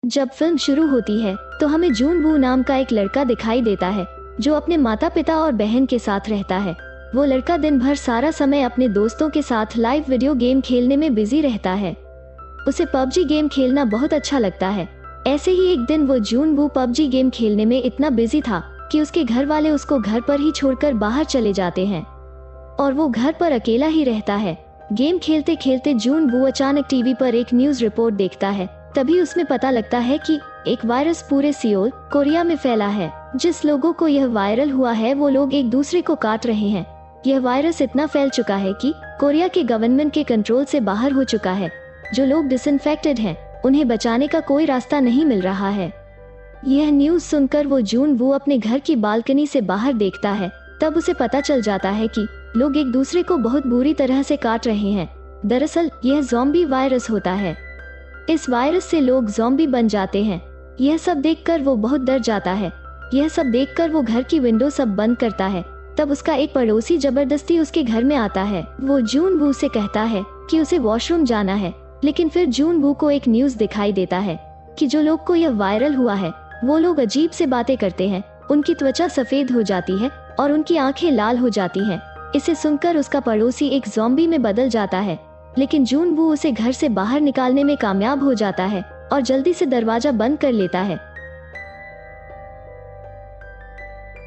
जब फिल्म शुरू होती है तो हमें जून वू नाम का एक लड़का दिखाई देता है जो अपने माता पिता और बहन के साथ रहता है। वो लड़का दिन भर सारा समय अपने दोस्तों के साथ लाइव वीडियो गेम खेलने में बिजी रहता है। उसे पबजी गेम खेलना बहुत अच्छा लगता है। ऐसे ही एक दिन वो जून वू पबजी गेम खेलने में इतना बिजी था कि उसके घर वाले उसको घर पर ही छोड़कर बाहर चले जाते हैं और वो घर पर अकेला ही रहता है। गेम खेलते खेलते जून वू अचानक टीवी पर एक न्यूज रिपोर्ट देखता है। तभी उसमें पता लगता है कि एक वायरस पूरे सियोल, कोरिया में फैला है। जिस लोगों को यह वायरल हुआ है वो लोग एक दूसरे को काट रहे हैं। यह वायरस इतना फैल चुका है कि कोरिया के गवर्नमेंट के कंट्रोल से बाहर हो चुका है। जो लोग डिसइंफेक्टेड हैं, उन्हें बचाने का कोई रास्ता नहीं मिल रहा है। यह न्यूज सुनकर वो जून वू अपने घर की बालकनी से बाहर देखता है। तब उसे पता चल जाता है कि लोग एक दूसरे को बहुत बुरी तरह से काट रहे हैं। दरअसल यह ज़ॉम्बी वायरस होता है। इस वायरस से लोग ज़ॉम्बी बन जाते हैं। यह सब देखकर वो बहुत डर जाता है। यह सब देखकर वो घर की विंडो सब बंद करता है। तब उसका एक पड़ोसी जबरदस्ती उसके घर में आता है। वो जून वू से कहता है कि उसे वॉशरूम जाना है, लेकिन फिर जून वू को एक न्यूज दिखाई देता है कि जो लोग को यह वायरल हुआ है वो लोग अजीब से बातें करते हैं। उनकी त्वचा सफेद हो जाती है और उनकी आंखें लाल हो जाती हैं। इसे सुनकर उसका पड़ोसी एक ज़ॉम्बी में बदल जाता है, लेकिन जून वू उसे घर से बाहर निकालने में कामयाब हो जाता है और जल्दी से दरवाजा बंद कर लेता है।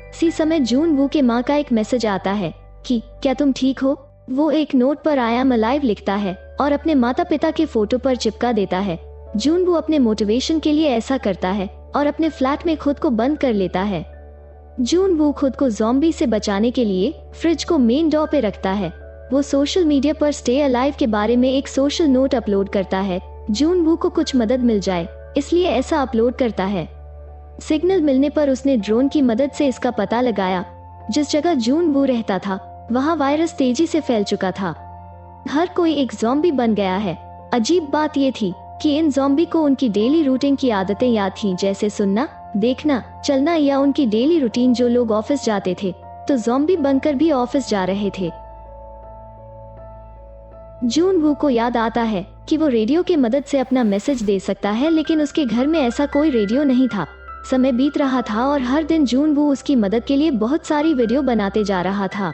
इसी समय जून वू के माँ का एक मैसेज आता है कि क्या तुम ठीक हो। वो एक नोट पर आई एम अलाइव लिखता है और अपने माता पिता के फोटो पर चिपका देता है। जून वू अपने मोटिवेशन के लिए ऐसा करता है और अपने फ्लैट में खुद को बंद कर लेता है। जून वू खुद को ज़ॉम्बी से बचाने के लिए फ्रिज को मेन डोर पे रखता है। वो सोशल मीडिया पर स्टे अलाइव के बारे में एक सोशल नोट अपलोड करता है। जून वू को कुछ मदद मिल जाए इसलिए ऐसा अपलोड करता है। सिग्नल मिलने पर उसने ड्रोन की मदद से इसका पता लगाया। जिस जगह जून वू रहता था वहाँ वायरस तेजी से फैल चुका था। हर कोई एक ज़ॉम्बी बन गया है। अजीब बात ये थी कि इन ज़ॉम्बी को उनकी डेली रूटीन की आदतें याद थीं, जैसे सुनना, देखना, चलना या उनकी डेली रूटीन। जो लोग ऑफिस जाते थे तो ज़ॉम्बी बनकर भी ऑफिस जा रहे थे। जून वू को याद आता है कि वो रेडियो के मदद से अपना मैसेज दे सकता है, लेकिन उसके घर में ऐसा कोई रेडियो नहीं था। समय बीत रहा था और हर दिन जून वू उसकी मदद के लिए बहुत सारी वीडियो बनाते जा रहा था।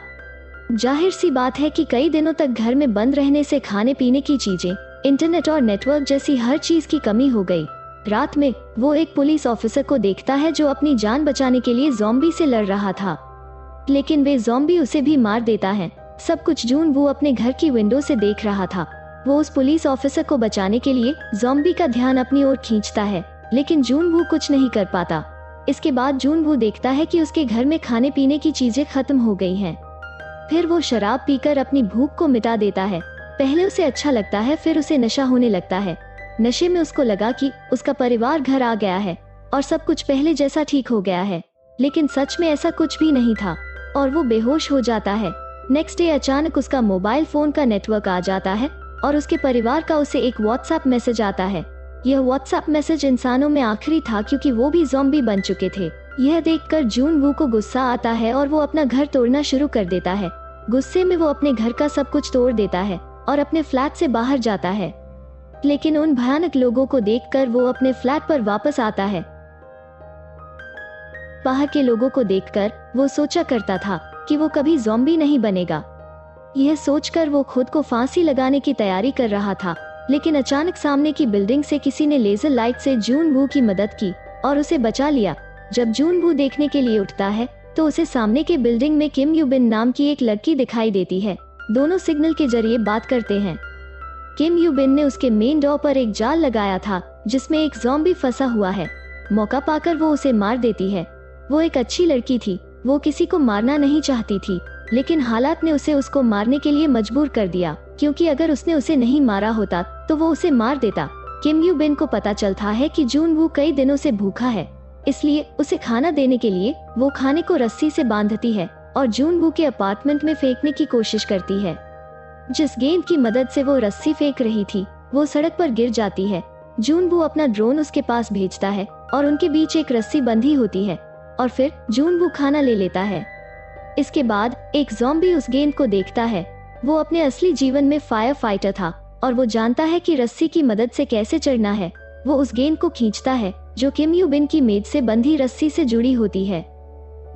जाहिर सी बात है कि कई दिनों तक घर में बंद रहने से खाने पीने की चीजें, इंटरनेट और नेटवर्क जैसी हर चीज की कमी हो गई। रात में वो एक पुलिस ऑफिसर को देखता है जो अपनी जान बचाने के लिए ज़ॉम्बी से लड़ रहा था, लेकिन वे ज़ॉम्बी उसे भी मार देता है। सब कुछ जून वू अपने घर की विंडो से देख रहा था। वो उस पुलिस ऑफिसर को बचाने के लिए ज़ॉम्बी का ध्यान अपनी ओर खींचता है, लेकिन जून वू कुछ नहीं कर पाता। इसके बाद जून वू देखता है कि उसके घर में खाने पीने की चीजें खत्म हो गई हैं। फिर वो शराब पीकर अपनी भूख को मिटा देता है। पहले उसे अच्छा लगता है, फिर उसे नशा होने लगता है। नशे में उसको लगा कि उसका परिवार घर आ गया है और सब कुछ पहले जैसा ठीक हो गया है, लेकिन सच में ऐसा कुछ भी नहीं था और वो बेहोश हो जाता है। नेक्स्ट डे अचानक उसका मोबाइल फोन का नेटवर्क आ जाता है और उसके परिवार का उसे एक व्हाट्सएप मैसेज आता है। यह व्हाट्सएप मैसेज इंसानों में आखिरी था क्योंकि वो भी ज़ॉम्बी बन चुके थे। यह देखकर जून वू को गुस्सा आता है और वो अपना घर तोड़ना शुरू कर देता है। गुस्से में वो अपने घर का सब कुछ तोड़ देता है और अपने फ्लैट से बाहर जाता है, लेकिन उन भयानक लोगों को देखकर वो अपने फ्लैट पर वापस आता है। बाहर के लोगों को देखकर वो सोचा करता था कि वो कभी ज़ॉम्बी नहीं बनेगा। यह सोचकर वो खुद को फांसी लगाने की तैयारी कर रहा था, लेकिन अचानक सामने की बिल्डिंग से किसी ने लेजर लाइट से जून वू की मदद की और उसे बचा लिया। जब जून वू देखने के लिए उठता है तो उसे सामने के बिल्डिंग में किम यू बिन नाम की एक लड़की दिखाई देती है। दोनों सिग्नल के जरिए बात करते हैं। किम यू बिन ने उसके मेन डोर पर एक जाल लगाया था जिसमें एक ज़ॉम्बी फंसा हुआ है। मौका पाकर वो उसे मार देती है। वो एक अच्छी लड़की थी, वो किसी को मारना नहीं चाहती थी, लेकिन हालात ने उसे उसको मारने के लिए मजबूर कर दिया, क्योंकि अगर उसने उसे नहीं मारा होता तो वो उसे मार देता। किम यू बिन को पता चलता है कि जून वू कई दिनों से भूखा है, इसलिए उसे खाना देने के लिए वो खाने को रस्सी से बांधती है और जून वू के अपार्टमेंट में फेंकने की कोशिश करती है। जिस गेंद की मदद से वो रस्सी फेंक रही थी वो सड़क पर गिर जाती है। जून वू अपना ड्रोन उसके पास भेजता है और उनके बीच एक रस्सी बंधी होती है और फिर जून वू खाना ले लेता है। इसके बाद एक ज़ॉम्बी उस गेंद को देखता है। वो अपने असली जीवन में फायर फाइटर था और वो जानता है कि रस्सी की मदद से कैसे चढ़ना है। वो उस गेंद को खींचता है जो किम यू बिन की मेज से बंधी रस्सी से जुड़ी होती है।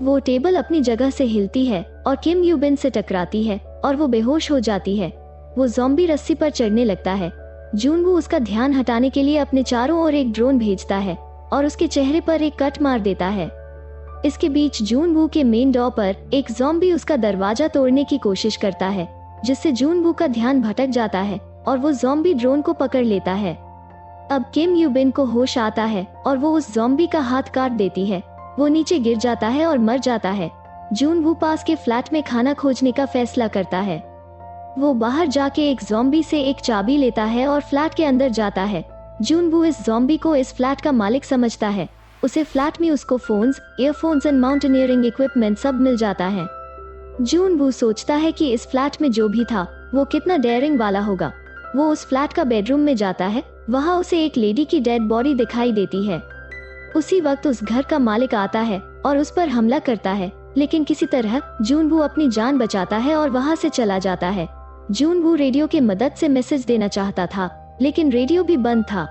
वो टेबल अपनी जगह से हिलती है और किम यू बिन से टकराती है और वो बेहोश हो जाती है। वो ज़ॉम्बी रस्सी पर चढ़ने लगता है। जूनवू उसका ध्यान हटाने के लिए अपने चारों ओर एक ड्रोन भेजता है और उसके चेहरे पर एक कट मार देता है। इसके बीच जूनवू के मेन डोर पर एक ज़ॉम्बी उसका दरवाजा तोड़ने की कोशिश करता है, जिससे जूनवू का ध्यान भटक जाता है और वो ज़ॉम्बी ड्रोन को पकड़ लेता है। अब किम यू बिन को होश आता है और वो उस ज़ॉम्बी का हाथ काट देती है। वो नीचे गिर जाता है और मर जाता है। जूनवू पास के फ्लैट में खाना खोजने का फैसला करता है। वो बाहर जाके एक ज़ॉम्बी से एक चाबी लेता है और फ्लैट के अंदर जाता है। जूनवू इस ज़ॉम्बी को इस फ्लैट का मालिक समझता है। उसे फ्लैट में उसको phones, earphones and mountaineering equipment सब मिल जाता है। जूनवू सोचता है कि इस फ्लैट में जो भी था वो कितना डेयरिंग वाला होगा। वो उस फ्लैट का बेडरूम में जाता है। वहाँ उसे एक लेडी की डेड बॉडी दिखाई देती है। उसी वक्त उस घर का मालिक आता है और उस पर हमला करता है, लेकिन किसी तरह जूनवू अपनी जान बचाता है और वहाँ से चला जाता है। जूनवू रेडियो की मदद से मैसेज देना चाहता था, लेकिन रेडियो भी बंद था।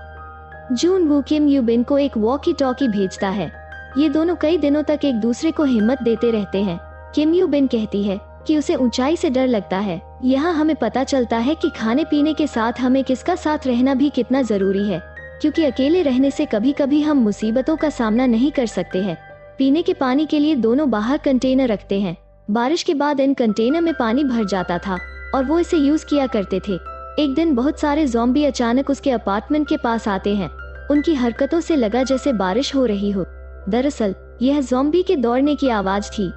जूनवू किम यू बिन को एक वॉकी टॉकी भेजता है। ये दोनों कई दिनों तक एक दूसरे को हिम्मत देते रहते हैं। किम यू बिन कहती है कि उसे ऊंचाई से डर लगता है। यहाँ हमें पता चलता है कि खाने पीने के साथ हमें किसका साथ रहना भी कितना जरूरी है, क्योंकि अकेले रहने से कभी कभी हम मुसीबतों का सामना नहीं कर सकते हैं। पीने के पानी के लिए दोनों बाहर कंटेनर रखते हैं। बारिश के बाद इन कंटेनर में पानी भर जाता था और वो इसे यूज किया करते थे। एक दिन बहुत सारे ज़ॉम्बी अचानक उसके अपार्टमेंट के पास आते हैं। उनकी हरकतों से लगा जैसे बारिश हो रही हो। दरअसल यह ज़ॉम्बी के दौड़ने की आवाज थी।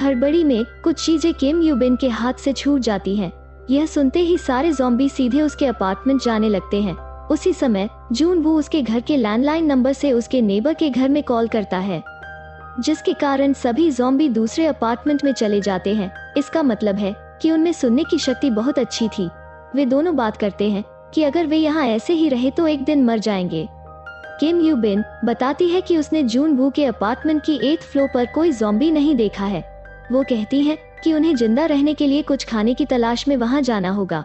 हड़बड़ी में कुछ चीजें किम यू बिन के हाथ से छूट जाती हैं। यह सुनते ही सारे ज़ॉम्बी सीधे उसके अपार्टमेंट जाने लगते हैं। उसी समय जूनवू उसके घर के लैंडलाइन नंबर से उसके नेबर के घर में कॉल करता है, जिसके कारण सभी ज़ॉम्बी दूसरे अपार्टमेंट में चले जाते हैं। इसका मतलब है कि उनमें सुनने की शक्ति बहुत अच्छी थी। वे दोनों बात करते हैं कि अगर वे यहाँ ऐसे ही रहे तो एक दिन मर जाएंगे। किम यू बिन बताती है कि उसने जूनवू के अपार्टमेंट की 8th फ्लोर पर कोई ज़ॉम्बी नहीं देखा है। वो कहती है कि उन्हें जिंदा रहने के लिए कुछ खाने की तलाश में वहाँ जाना होगा।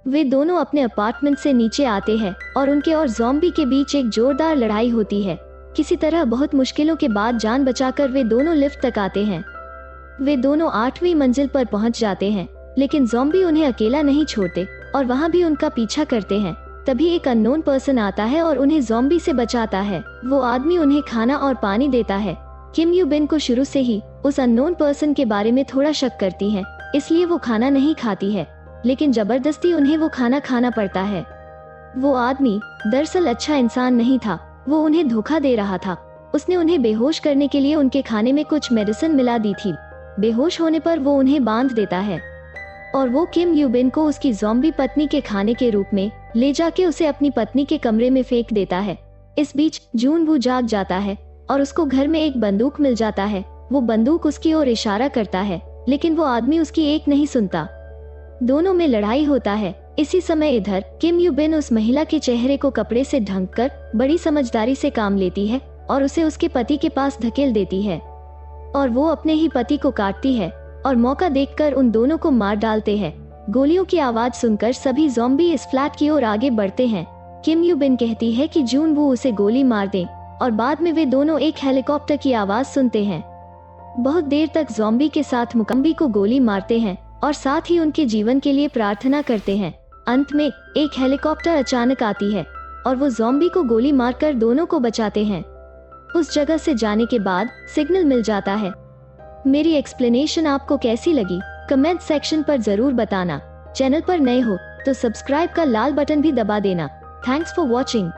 वे दोनों अपने अपार्टमेंट से नीचे आते हैं और उनके और ज़ॉम्बी के बीच एक जोरदार लड़ाई होती है। किसी तरह बहुत मुश्किलों के बाद जान बचाकर वे दोनों लिफ्ट तक आते हैं। वे दोनों 8वीं मंजिल पर पहुंच जाते हैं, लेकिन ज़ॉम्बी उन्हें अकेला नहीं छोड़ते और वहाँ भी उनका पीछा करते हैं। तभी एक अननोन पर्सन आता है और उन्हें ज़ॉम्बी से बचाता है। वो आदमी उन्हें खाना और पानी देता है। किम यू बिन को शुरू से ही उस अननोन पर्सन के बारे में थोड़ा शक करती है, इसलिए वो खाना नहीं खाती है, लेकिन जबरदस्ती उन्हें वो खाना खाना पड़ता है। वो आदमी दरअसल अच्छा इंसान नहीं था। वो उन्हें धोखा दे रहा था। उसने उन्हें बेहोश करने के लिए उनके खाने में कुछ मेडिसिन मिला दी थी। बेहोश होने पर वो उन्हें बांध देता है और वो किम यू बिन को उसकी ज़ॉम्बी पत्नी के खाने के रूप में ले जाके उसे अपनी पत्नी के कमरे में फेंक देता है। इस बीच जूनवू जाग जाता है और उसको घर में एक बंदूक मिल जाता है। वो बंदूक उसकी ओर इशारा करता है, लेकिन वो आदमी उसकी एक नहीं सुनता। दोनों में लड़ाई होता है। इसी समय इधर किम यू बिन उस महिला के चेहरे को कपड़े से ढककर बड़ी समझदारी से काम लेती है और उसे उसके पति के पास धकेल देती है और वो अपने ही पति को काटती है और मौका देखकर उन दोनों को मार डालते हैं। गोलियों की आवाज सुनकर सभी ज़ॉम्बी इस फ्लैट की ओर आगे बढ़ते हैं। किम यू बिन कहती है कि जूनवू उसे गोली मार दे और बाद में वे दोनों एक हेलीकॉप्टर की आवाज सुनते हैं। बहुत देर तक ज़ॉम्बी के साथ मुकम्बी को गोली मारते हैं और साथ ही उनके जीवन के लिए प्रार्थना करते हैं। अंत में एक हेलीकॉप्टर अचानक आती है और वो ज़ॉम्बी को गोली मारकर दोनों को बचाते हैं। उस जगह से जाने के बाद सिग्नल मिल जाता है। मेरी एक्सप्लेनेशन आपको कैसी लगी कमेंट सेक्शन पर जरूर बताना। चैनल पर नए हो तो सब्सक्राइब का लाल बटन भी दबा देना। Thanks for watching.